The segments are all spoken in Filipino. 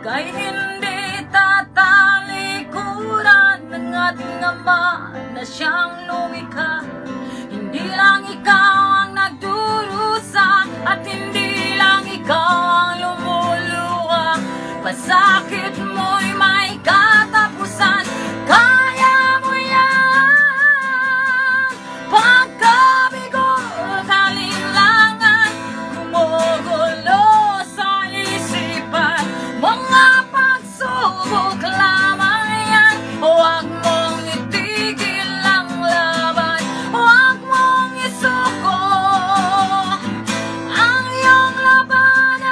Ika'y hindi tatalikuran ng ating Ama na siyang lumikha. Hindi lang ikaw ang nagdurusa at hindi lang ikaw ang lumuluha. Pasakit mo'y may katapusan, kaya mo yan. Pagkabigo, kalinlangan, gumugulo sa isipan, mga pagsubok lamang yan. Huwag mong itigil ang laban, huwag mong isuko ang iyong labanan.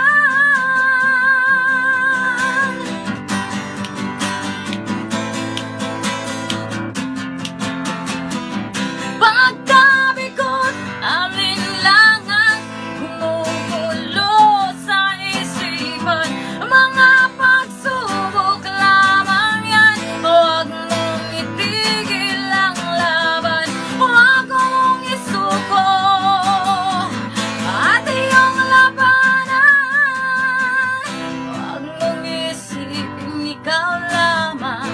Pagkabigot, alinlangan, gumugulo sa isipan, mga pagsubok lamang yan. Huwag mong itigil ang laban, huwag mong isuko at iyong labanan. Huwag mong isipin ikaw lamang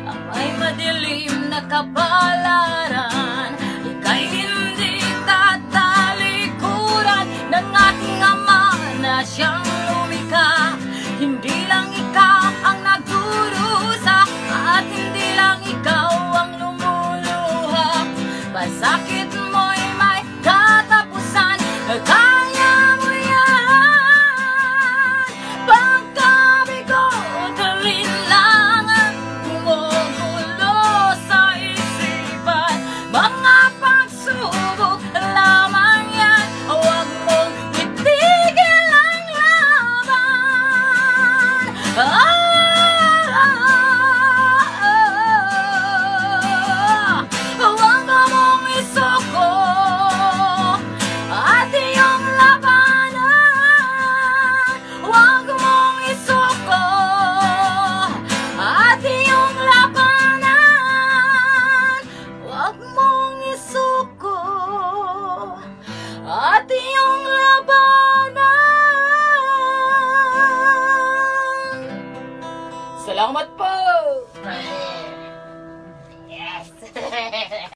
ang may madilim na kapalaran. Ika'y hindi tatalikuran ng ating Ama na siyang